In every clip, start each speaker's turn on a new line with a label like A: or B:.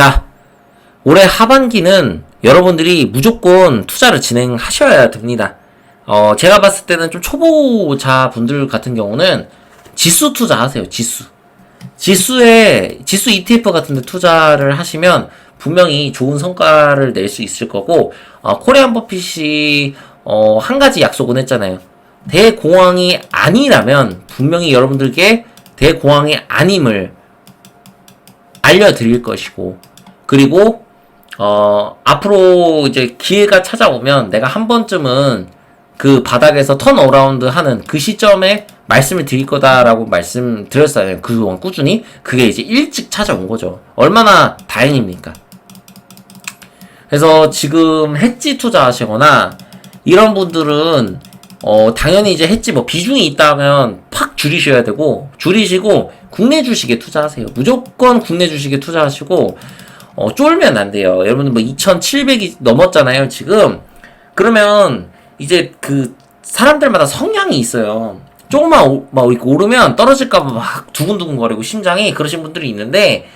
A: 자, 올해 하반기는 여러분들이 무조건 투자를 진행하셔야 됩니다. 제가 봤을 때는 좀 초보자 분들 같은 경우는 지수 투자하세요. 지수 ETF 같은 데 투자를 하시면 분명히 좋은 성과를 낼 수 있을 거고, 코리안 버핏이 한 가지 약속은 했잖아요. 대공황이 아니라면 분명히 여러분들께 대공황이 아님을 알려드릴 것이고, 그리고 앞으로 이제 기회가 찾아오면 내가 한 번쯤은 그 바닥에서 턴어라운드 하는 그 시점에 말씀을 드릴 거다라고 말씀드렸어요. 그동안 꾸준히. 그게 이제 일찍 찾아온 거죠. 얼마나 다행입니까? 그래서 지금 해지 투자하시거나 이런 분들은 당연히 이제 해지 비중이 있다면 팍 줄이셔야 되고, 줄이시고 국내 주식에 투자하세요. 무조건 국내 주식에 투자하시고, 쫄면 안 돼요. 여러분들 2,700이 넘었잖아요, 지금. 그러면 이제 그 사람들마다 성향이 있어요. 조금만 오르면 떨어질까봐 막 두근두근 거리고 심장이, 그러신 분들이 있는데,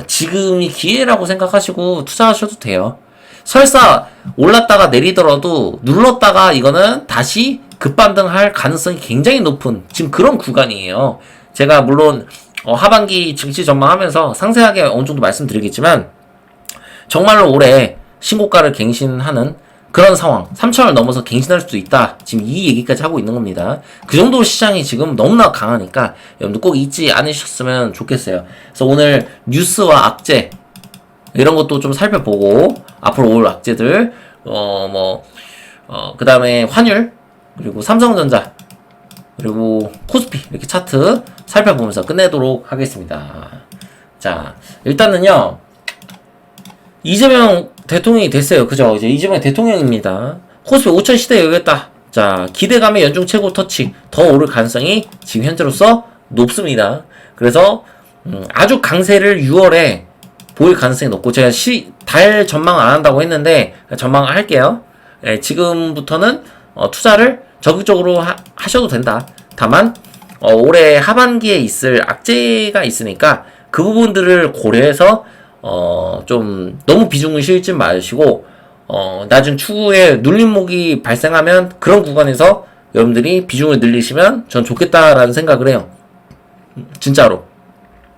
A: 지금이 기회라고 생각하시고 투자하셔도 돼요. 설사 올랐다가 내리더라도 눌렀다가 이거는 다시 급반등할 가능성이 굉장히 높은 지금 그런 구간이에요. 제가 물론 하반기 증시 전망하면서 상세하게 어느 정도 말씀드리겠지만, 정말로 올해 신고가를 갱신하는 그런 상황, 3천을 넘어서 갱신할 수도 있다, 지금 이 얘기까지 하고 있는 겁니다. 그 정도 시장이 지금 너무나 강하니까 여러분들 꼭 잊지 않으셨으면 좋겠어요. 그래서 오늘 뉴스와 악재 이런 것도 좀 살펴보고, 앞으로 올 악재들, 그 다음에 환율, 그리고 삼성전자, 그리고 코스피, 이렇게 차트 살펴보면서 끝내도록 하겠습니다. 자, 일단은요, 이재명 대통령이 됐어요. 그죠? 이제 이재명 대통령입니다. 코스피 5천 시대에 열렸다. 자, 기대감의 연중 최고 터치, 더 오를 가능성이 지금 현재로서 높습니다. 그래서, 아주 강세를 6월에 보일 가능성이 높고, 제가 달 전망 안 한다고 했는데 전망을 할게요. 지금부터는 투자를 적극적으로 하셔도 된다. 다만 올해 하반기에 있을 악재가 있으니까 그 부분들을 고려해서 좀 너무 비중을 실지 마시고, 나중 추후에 눌림목이 발생하면 그런 구간에서 여러분들이 비중을 늘리시면 전 좋겠다라는 생각을 해요. 진짜로.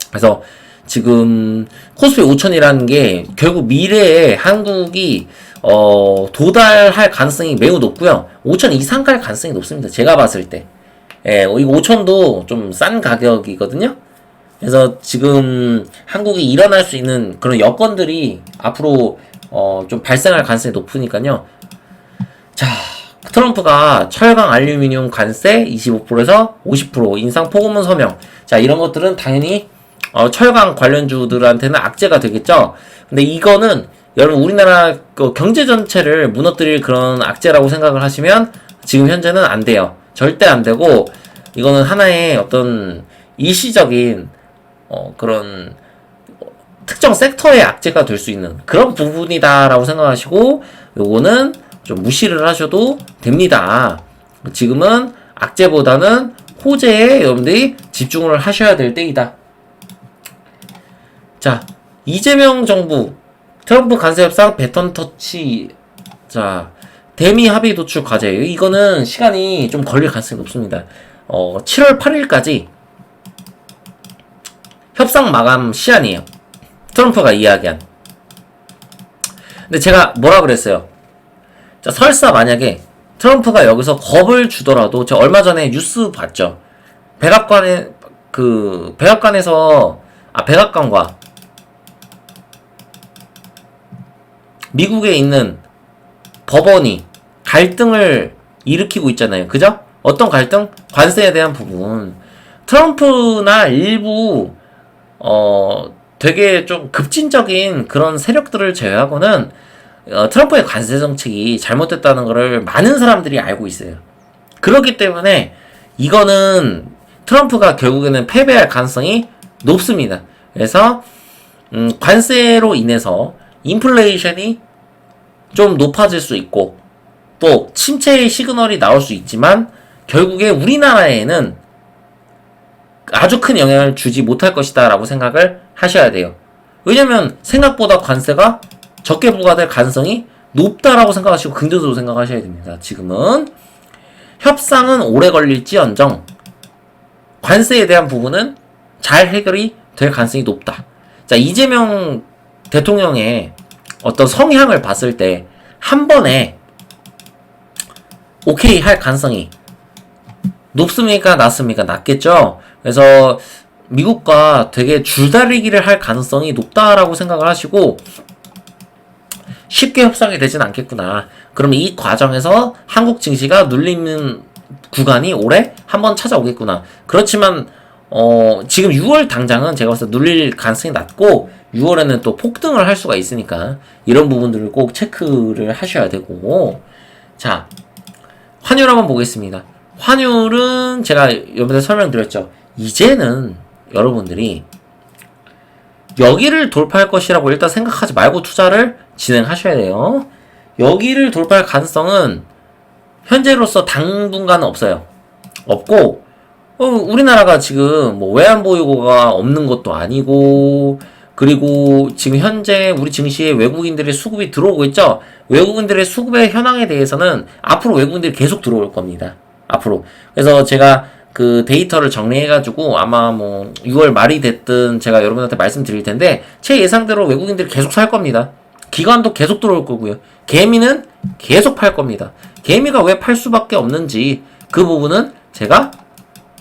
A: 그래서 지금 코스피 5천이라는 게 결국 미래에 한국이 도달할 가능성이 매우 높고요. 5천 이상 갈 가능성이 높습니다. 제가 봤을 때. 이거 5천도 좀 싼 가격이거든요. 그래서 지금 한국이 일어날 수 있는 그런 여건들이 앞으로 좀 발생할 가능성이 높으니까요. 자, 트럼프가 철강 알루미늄 관세 25%에서 50% 인상 포고문 서명. 자, 이런 것들은 당연히 철강 관련주들한테는 악재가 되겠죠. 근데 이거는 여러분 우리나라 경제 전체를 무너뜨릴 그런 악재라고 생각을 하시면 지금 현재는 안 돼요. 절대 안 되고, 이거는 하나의 어떤 일시적인 그런 특정 섹터의 악재가 될 수 있는 그런 부분이다라고 생각하시고, 요거는 좀 무시를 하셔도 됩니다. 지금은 악재보다는 호재에 여러분들이 집중을 하셔야 될 때이다. 자, 이재명 정부 트럼프 관세 협상 배턴 터치. 자, 대미 합의 도출 과제예요. 이거는 시간이 좀 걸릴 가능성이 높습니다. 7월 8일까지 협상 마감 시한이에요. 트럼프가 이야기한. 근데 제가 뭐라 그랬어요? 자, 설사 만약에 트럼프가 여기서 겁을 주더라도, 제가 얼마 전에 뉴스 봤죠. 백악관과 미국에 있는 법원이 갈등을 일으키고 있잖아요. 그죠? 어떤 갈등? 관세에 대한 부분. 트럼프나 일부 되게 좀 급진적인 그런 세력들을 제외하고는 트럼프의 관세 정책이 잘못됐다는 것을 많은 사람들이 알고 있어요. 그렇기 때문에 이거는 트럼프가 결국에는 패배할 가능성이 높습니다. 그래서 관세로 인해서 인플레이션이 좀 높아질 수 있고, 또 침체의 시그널이 나올 수 있지만 결국에 우리나라에는 아주 큰 영향을 주지 못할 것이다 라고 생각을 하셔야 돼요. 왜냐면 생각보다 관세가 적게 부과될 가능성이 높다라고 생각하시고 긍정적으로 생각하셔야 됩니다. 지금은 협상은 오래 걸릴지언정 관세에 대한 부분은 잘 해결이 될 가능성이 높다. 자, 이재명 대통령의 어떤 성향을 봤을 때 한 번에 오케이 할 가능성이 높습니까? 낮습니까? 낮겠죠? 그래서 미국과 되게 줄다리기를 할 가능성이 높다라고 생각을 하시고 쉽게 협상이 되진 않겠구나. 그러면 이 과정에서 한국 증시가 눌리는 구간이 올해 한번 찾아오겠구나. 그렇지만 지금 6월 당장은 제가 봤을 때 눌릴 가능성이 낮고 6월에는 또 폭등을 할 수가 있으니까 이런 부분들을 꼭 체크를 하셔야 되고. 자, 환율 한번 보겠습니다. 환율은 제가 여러분들 설명드렸죠. 이제는 여러분들이 여기를 돌파할 것이라고 일단 생각하지 말고 투자를 진행하셔야 돼요. 여기를 돌파할 가능성은 현재로서 당분간은 없어요. 없고 우리나라가 지금 뭐 외환보유고가 없는 것도 아니고, 그리고 지금 현재 우리 증시에 외국인들의 수급이 들어오고 있죠. 외국인들의 수급의 현황에 대해서는 앞으로 외국인들이 계속 들어올 겁니다. 앞으로. 그래서 제가 그 데이터를 정리해가지고 아마 뭐 6월 말이 됐든 제가 여러분한테 말씀드릴 텐데, 제 예상대로 외국인들이 계속 살 겁니다. 기관도 계속 들어올 거고요. 개미는 계속 팔 겁니다. 개미가 왜 팔 수밖에 없는지 그 부분은 제가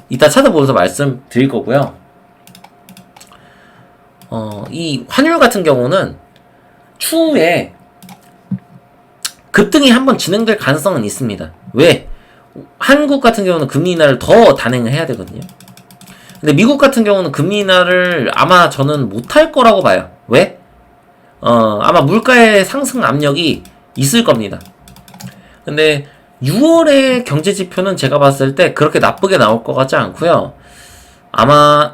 A: 이따 찾아보면서 말씀드릴 거고요. 이 환율 같은 경우는 추후에 급등이 한번 진행될 가능성은 있습니다. 왜? 한국 같은 경우는 금리 인하를 더 단행을 해야 되거든요. 근데 미국 같은 경우는 금리 인하를 아마 저는 못할 거라고 봐요. 왜? 아마 물가의 상승 압력이 있을 겁니다. 근데 6월의 경제 지표는 제가 봤을 때 그렇게 나쁘게 나올 것 같지 않고요. 아마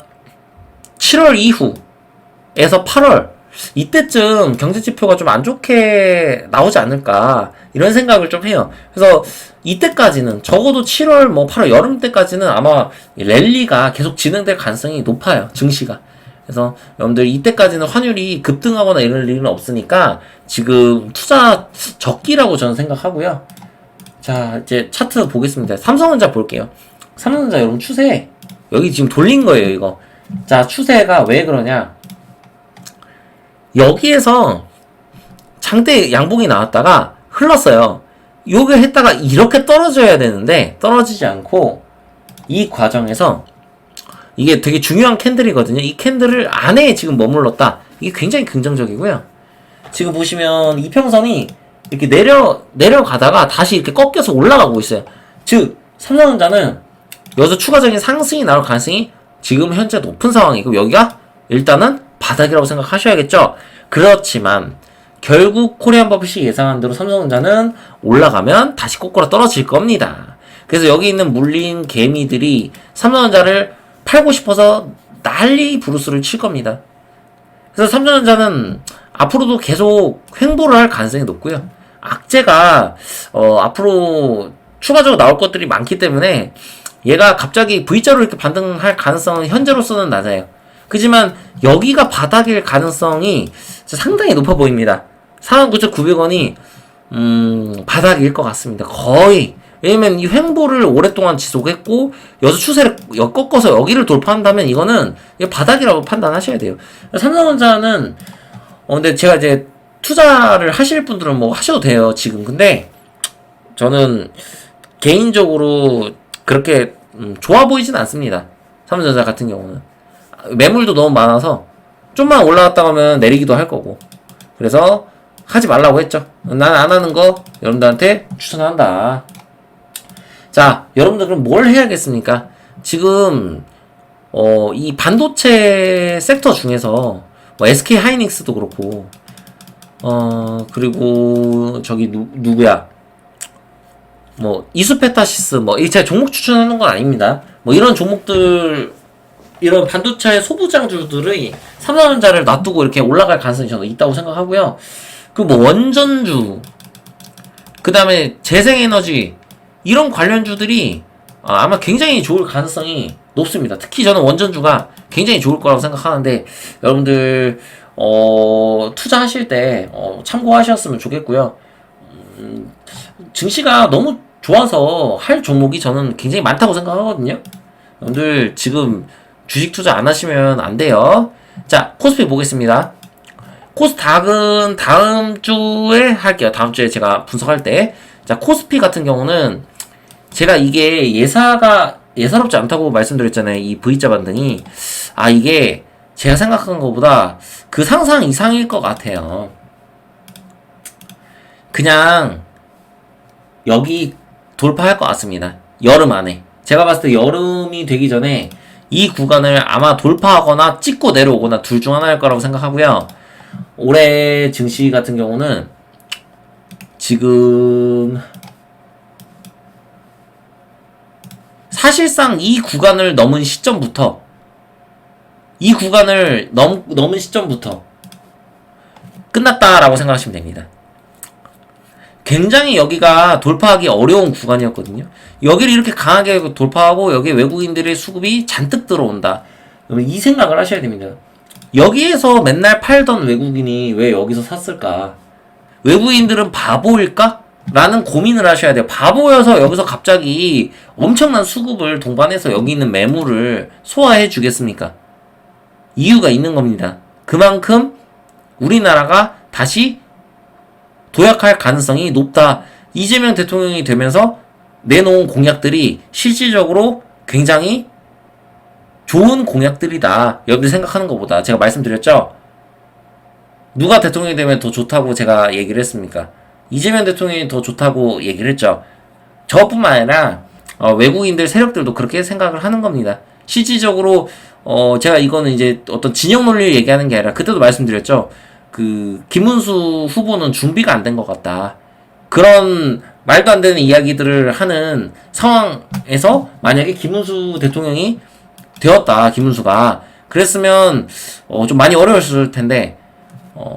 A: 7월 이후에서 8월 이때쯤 경제 지표가 좀 안 좋게 나오지 않을까 이런 생각을 좀 해요. 그래서 이때까지는 적어도 7월 뭐 8월 여름 때까지는 아마 랠리가 계속 진행될 가능성이 높아요. 증시가. 그래서 여러분들 이때까지는 환율이 급등하거나 이럴 일은 없으니까 지금 투자 적기라고 저는 생각하고요. 자, 이제 차트 보겠습니다. 삼성전자 볼게요. 삼성전자 여러분 추세 여기 지금 돌린 거예요, 이거. 자, 추세가 왜 그러냐? 여기에서 장대 양봉이 나왔다가 흘렀어요. 요게 했다가 이렇게 떨어져야 되는데 떨어지지 않고 이 과정에서 이게 되게 중요한 캔들이거든요. 이 캔들을 안에 지금 머물렀다. 이게 굉장히 긍정적이고요. 지금 보시면 이평선이 이렇게 내려가다가 다시 이렇게 꺾여서 올라가고 있어요. 즉 삼성전자는 여기서 추가적인 상승이 나올 가능성이 지금 현재 높은 상황이고, 여기가 일단은 바닥이라고 생각하셔야겠죠. 그렇지만 결국 코리안 버핏이 예상한 대로 삼성전자는 올라가면 다시 꼬꾸라 떨어질 겁니다. 그래서 여기 있는 물린 개미들이 삼성전자를 팔고 싶어서 난리 부르스를 칠 겁니다. 그래서 삼성전자는 앞으로도 계속 횡보를 할 가능성이 높고요. 악재가 앞으로 추가적으로 나올 것들이 많기 때문에 얘가 갑자기 V자로 이렇게 반등할 가능성은 현재로서는 낮아요. 그지만 여기가 바닥일 가능성이 상당히 높아 보입니다. 49,900원이 바닥일 것 같습니다. 거의. 왜냐면 이 횡보를 오랫동안 지속했고 여기서 추세를 꺾어서 여기를 돌파한다면 이거는 바닥이라고 판단하셔야 돼요. 삼성전자는 근데 제가 이제 투자를 하실 분들은 뭐 하셔도 돼요, 지금. 근데 저는 개인적으로 그렇게 좋아 보이진 않습니다. 삼성전자 같은 경우는 매물도 너무 많아서 좀만 올라갔다 가면 내리기도 할 거고, 그래서 하지 말라고 했죠. 난 안 하는 거 여러분들한테 추천한다. 자, 여러분들 그럼 뭘 해야겠습니까? 지금 이 반도체 섹터 중에서 뭐 SK 하이닉스도 그렇고 그리고 저기 누구야? 뭐 이수페타시스 뭐 이 제가 종목 추천하는 건 아닙니다. 뭐 이런 종목들, 이런 반도체 소부장주들의 삼성전자를 놔두고 이렇게 올라갈 가능성이 저는 있다고 생각하고요. 그 뭐 원전주, 그 다음에 재생에너지, 이런 관련주들이 아마 굉장히 좋을 가능성이 높습니다. 특히 저는 원전주가 굉장히 좋을 거라고 생각하는데, 여러분들 투자하실 때 참고하셨으면 좋겠고요. 증시가 너무 좋아서 할 종목이 저는 굉장히 많다고 생각하거든요. 여러분들 지금 주식 투자 안 하시면 안 돼요. 자, 코스피 보겠습니다. 코스닥은 다음 주에 할게요. 다음 주에 제가 분석할 때. 자, 코스피 같은 경우는 제가 이게 예사롭지 않다고 말씀드렸잖아요. 이 V자 반등이. 이게 제가 생각한 것보다 그 상상 이상일 것 같아요. 그냥 여기 돌파할 것 같습니다. 여름 안에. 제가 봤을 때 여름이 되기 전에 이 구간을 아마 돌파하거나 찍고 내려오거나 둘 중 하나일 거라고 생각하고요. 올해 증시 같은 경우는 지금 사실상 이 구간을 넘은 시점부터 끝났다라고 생각하시면 됩니다. 굉장히 여기가 돌파하기 어려운 구간이었거든요. 여기를 이렇게 강하게 돌파하고 여기에 외국인들의 수급이 잔뜩 들어온다. 이 생각을 하셔야 됩니다. 여기에서 맨날 팔던 외국인이 왜 여기서 샀을까? 외국인들은 바보일까? 라는 고민을 하셔야 돼요. 바보여서 여기서 갑자기 엄청난 수급을 동반해서 여기 있는 매물을 소화해 주겠습니까? 이유가 있는 겁니다. 그만큼 우리나라가 다시 도약할 가능성이 높다. 이재명 대통령이 되면서 내놓은 공약들이 실질적으로 굉장히 좋은 공약들이다. 여러분들 생각하는 것보다. 제가 말씀드렸죠? 누가 대통령이 되면 더 좋다고 제가 얘기를 했습니까? 이재명 대통령이 더 좋다고 얘기를 했죠. 저뿐만 아니라 외국인들 세력들도 그렇게 생각을 하는 겁니다. 실질적으로 제가 이거는 이제 어떤 진영 논리를 얘기하는 게 아니라 그때도 말씀드렸죠. 그 김문수 후보는 준비가 안 된 것 같다. 그런 말도 안 되는 이야기들을 하는 상황에서 만약에 김문수 대통령이 되었다. 김문수가 그랬으면 좀 많이 어려웠을 텐데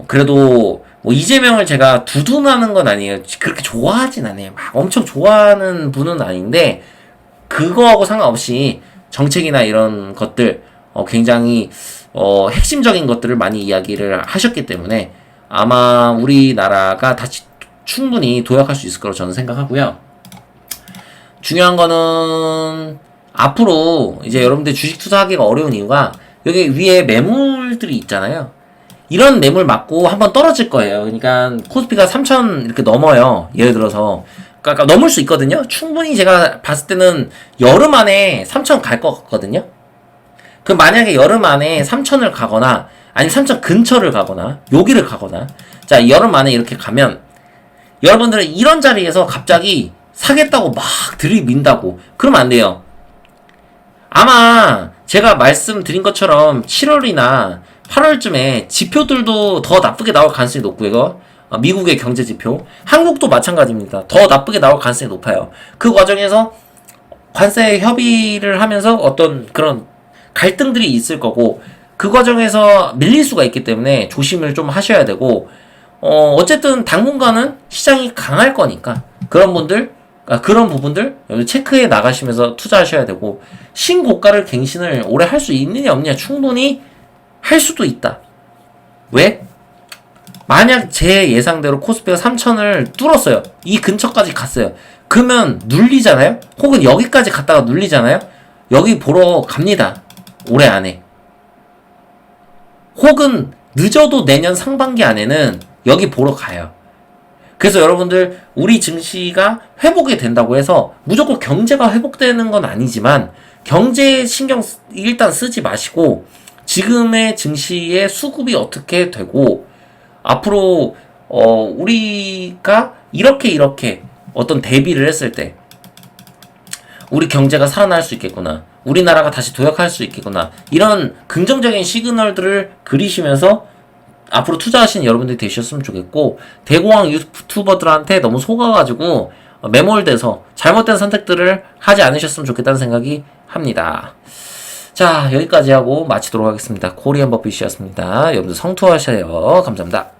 A: 그래도 뭐 이재명을 제가 두둔하는 건 아니에요. 그렇게 좋아하진 않아요. 막 엄청 좋아하는 분은 아닌데 그거하고 상관없이 정책이나 이런 것들 굉장히 핵심적인 것들을 많이 이야기를 하셨기 때문에 아마 우리나라가 다시 충분히 도약할 수 있을 거라고 저는 생각하고요. 중요한 거는 앞으로 이제 여러분들 주식 투자하기가 어려운 이유가 여기 위에 매물들이 있잖아요. 이런 매물 맞고 한번 떨어질 거예요. 그러니까 코스피가 3,000 이렇게 넘어요. 예를 들어서 그러니까 넘을 수 있거든요. 충분히 제가 봤을 때는 여름 안에 3,000 갈 것 같거든요. 그럼 만약에 여름 안에 3,000을 가거나 아니면 3,000 근처를 가거나 여기를 가거나 자 여름 안에 이렇게 가면 여러분들은 이런 자리에서 갑자기 사겠다고 막 들이민다고 그러면 안 돼요. 아마 제가 말씀드린 것처럼 7월이나 8월쯤에 지표들도 더 나쁘게 나올 가능성이 높고요. 미국의 경제 지표, 한국도 마찬가지입니다. 더 나쁘게 나올 가능성이 높아요. 그 과정에서 관세 협의를 하면서 어떤 그런 갈등들이 있을 거고 그 과정에서 밀릴 수가 있기 때문에 조심을 좀 하셔야 되고 어쨌든 당분간은 시장이 강할 거니까 그런 부분들 체크해 나가시면서 투자하셔야 되고 신고가를 갱신을 올해 할 수 있느냐 없느냐 충분히 할 수도 있다. 왜? 만약 제 예상대로 코스피가 3,000을 뚫었어요. 이 근처까지 갔어요. 그러면 눌리잖아요? 혹은 여기까지 갔다가 눌리잖아요? 여기 보러 갑니다. 올해 안에. 혹은 늦어도 내년 상반기 안에는 여기 보러 가요. 그래서 여러분들 우리 증시가 회복이 된다고 해서 무조건 경제가 회복되는 건 아니지만 경제에 신경 일단 쓰지 마시고 지금의 증시의 수급이 어떻게 되고 앞으로 우리가 이렇게 어떤 대비를 했을 때 우리 경제가 살아날 수 있겠구나. 우리나라가 다시 도약할 수 있겠구나. 이런 긍정적인 시그널들을 그리시면서 앞으로 투자하시는 여러분들이 되셨으면 좋겠고 대공황 유튜버들한테 너무 속아가지고 매몰돼서 잘못된 선택들을 하지 않으셨으면 좋겠다는 생각이 합니다. 자 여기까지 하고 마치도록 하겠습니다. 코리안 버핏이었습니다. 여러분들 성투하셔요. 감사합니다.